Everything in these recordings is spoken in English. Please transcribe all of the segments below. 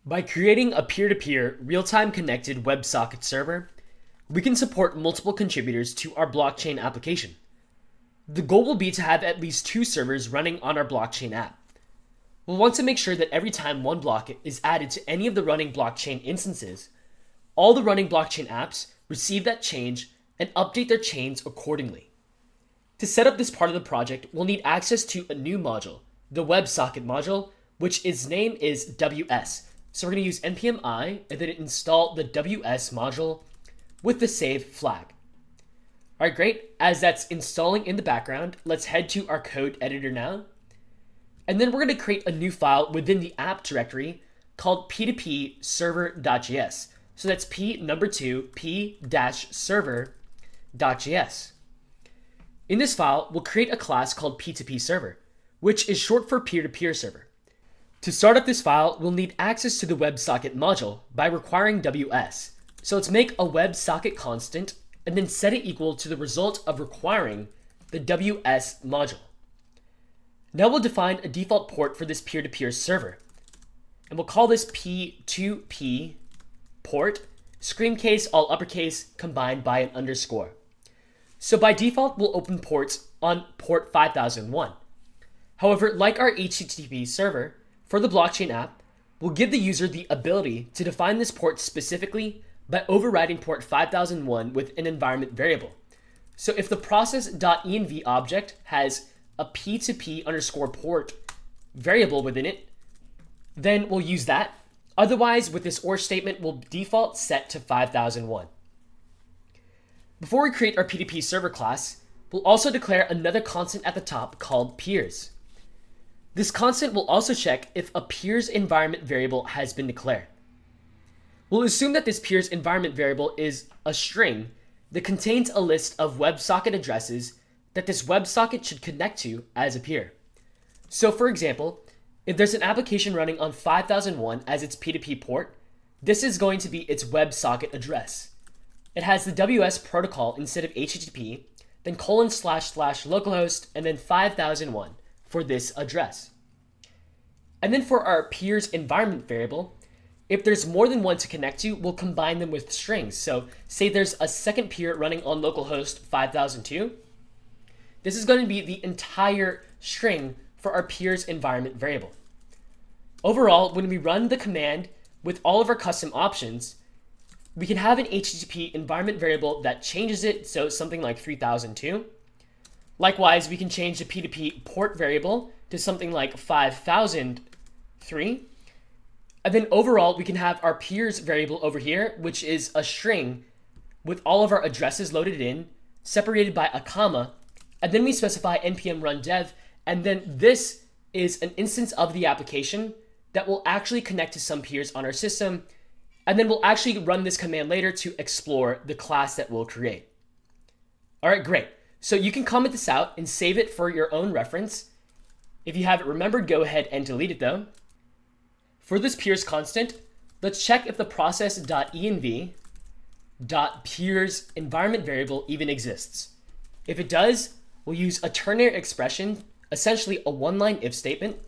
By creating a peer-to-peer, real-time connected WebSocket server, we can support multiple contributors to our blockchain application. The goal will be to have at least 2 servers running on our blockchain app. We'll want to make sure that every time one block is added to any of the running blockchain instances, all the running blockchain apps receive that change and update their chains accordingly. To set up this part of the project, we'll need access to a new module, the WebSocket module, which its name is WS. So we're going to use npm I and then install the WS module with the save flag. All right, great. As that's installing in the background, let's head to our code editor now. And then we're going to create a new file within the app directory called p2p server.js. So that's p-server.js. In this file, we'll create a class called p2p server, which is short for peer-to-peer server. To start up this file, we'll need access to the WebSocket module by requiring WS. So let's make a WebSocket constant and then set it equal to the result of requiring the WS module. Now we'll define a default port for this peer-to-peer server. And we'll call this P2P port, screen case, all uppercase, combined by an underscore. So by default, we'll open ports on port 5001. However, like our HTTP server, for the blockchain app, we'll give the user the ability to define this port specifically by overriding port 5001 with an environment variable. So if the process.env object has a p2p underscore port variable within it, then we'll use that. Otherwise, with this or statement, we'll default set to 5001. Before we create our P2P server class, we'll also declare another constant at the top called peers. This constant will also check if a peers environment variable has been declared. We'll assume that this peers environment variable is a string that contains a list of WebSocket addresses that this WebSocket should connect to as a peer. So for example, if there's an application running on 5001 as its P2P port, this is going to be its WebSocket address. It has the WS protocol instead of HTTP, then ://localhost, and then 5001 for this address. And then for our peers environment variable, if there's more than one to connect to, we'll combine them with strings. So say there's a second peer running on localhost 5002. This is going to be the entire string for our peers environment variable. Overall, when we run the command with all of our custom options, we can have an HTTP environment variable that changes it, so something like 3002. Likewise, we can change the P2P port variable to something like 5003. And then overall, we can have our peers variable over here, which is a string with all of our addresses loaded in, separated by a comma, and then we specify npm run dev, and then this is an instance of the application that will actually connect to some peers on our system, and then we'll actually run this command later to explore the class that we'll create. All right, great. So you can comment this out and save it for your own reference. If you have it remembered, go ahead and delete it though. For this peers constant, let's check if the process.env.peers environment variable even exists. If it does, we'll use a ternary expression, essentially a one-line if statement.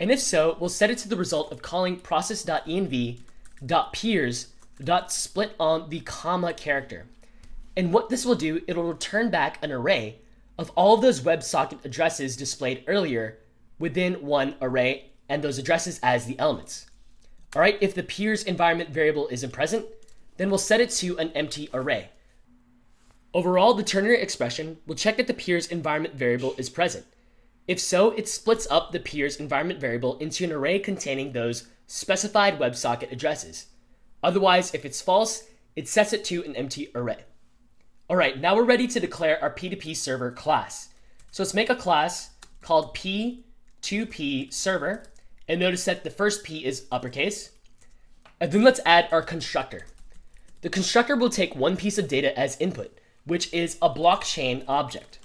And if so, we'll set it to the result of calling process.env.peers.split on the comma character. And what this will do, it'll return back an array of all of those WebSocket addresses displayed earlier within one array, and those addresses as the elements. All right, if the peers environment variable isn't present, then we'll set it to an empty array. Overall, the ternary expression will check that the peers environment variable is present. If so, it splits up the peers environment variable into an array containing those specified WebSocket addresses. Otherwise, if it's false, it sets it to an empty array. All right, now we're ready to declare our P2P server class. So let's make a class called P2P server, and notice that the first P is uppercase. And then let's add our constructor. The constructor will take one piece of data as input, which is a blockchain object.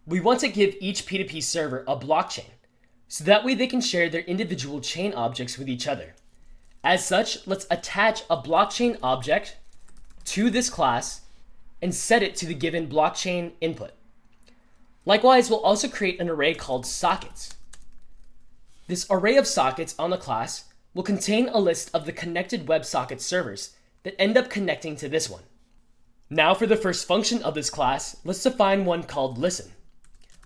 We want to give each P2P server a blockchain, so that way they can share their individual chain objects with each other. As such, let's attach a blockchain object to this class and set it to the given blockchain input. Likewise, we'll also create an array called sockets. This array of sockets on the class will contain a list of the connected WebSocket servers that end up connecting to this one. Now for the first function of this class, let's define one called listen.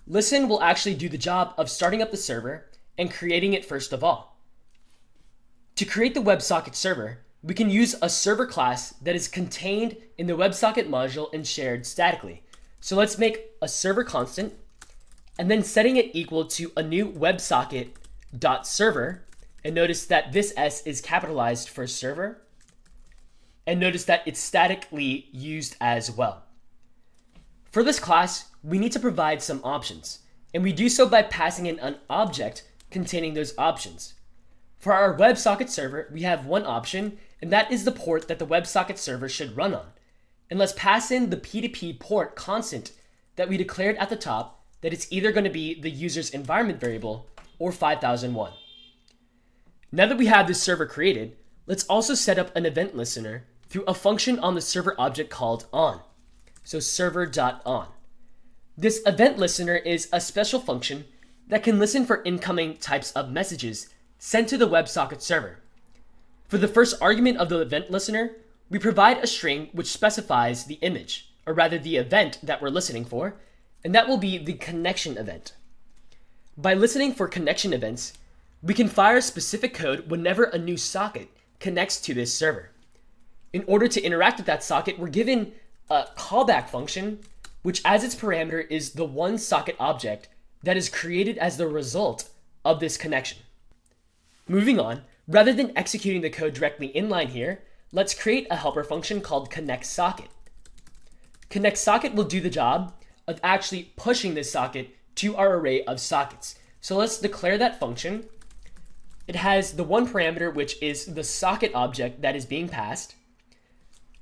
Listen will actually do the job of starting up the server and creating it first of all. To create the WebSocket server, we can use a server class that is contained in the WebSocket module and shared statically. So let's make a server constant and then setting it equal to a new WebSocket.server. And notice that this S is capitalized for server. And notice that it's statically used as well. For this class, we need to provide some options, and we do so by passing in an object containing those options. For our WebSocket server, we have one option, and that is the port that the WebSocket server should run on. And let's pass in the P2P port constant that we declared at the top, that it's either going to be the user's environment variable or 5001. Now that we have this server created, let's also set up an event listener through a function on the server object called on. So server.on. This event listener is a special function that can listen for incoming types of messages sent to the WebSocket server. For the first argument of the event listener, we provide a string which specifies the image, or rather the event that we're listening for, and that will be the connection event. By listening for connection events, we can fire specific code whenever a new socket connects to this server. In order to interact with that socket, we're given a callback function, which as its parameter is the one socket object that is created as the result of this connection. Moving on, rather than executing the code directly inline here, let's create a helper function called connectSocket. ConnectSocket will do the job of actually pushing this socket to our array of sockets. So let's declare that function. It has the one parameter, which is the socket object that is being passed.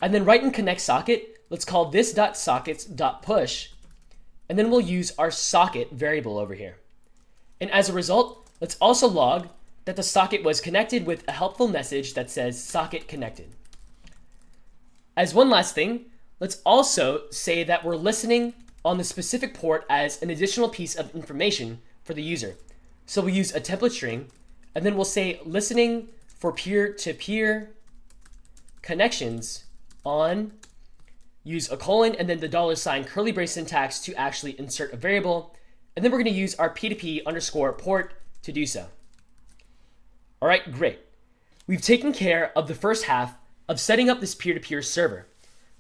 And then right in connectSocket, let's call this.sockets.push, and then we'll use our socket variable over here. And as a result, let's also log that the socket was connected with a helpful message that says socket connected. As one last thing, let's also say that we're listening on the specific port as an additional piece of information for the user. So we'll use a template string, and then we'll say listening for peer-to-peer connections on, use a colon, and then the $ curly brace syntax to actually insert a variable. And then we're going to use our P2P_port to do so. All right, great. We've taken care of the first half of setting up this peer-to-peer server,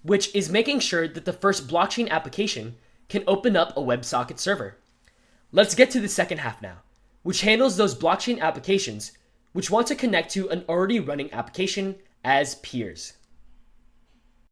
which is making sure that the first blockchain application can open up a WebSocket server. Let's get to the second half now, which handles those blockchain applications which want to connect to an already running application as peers.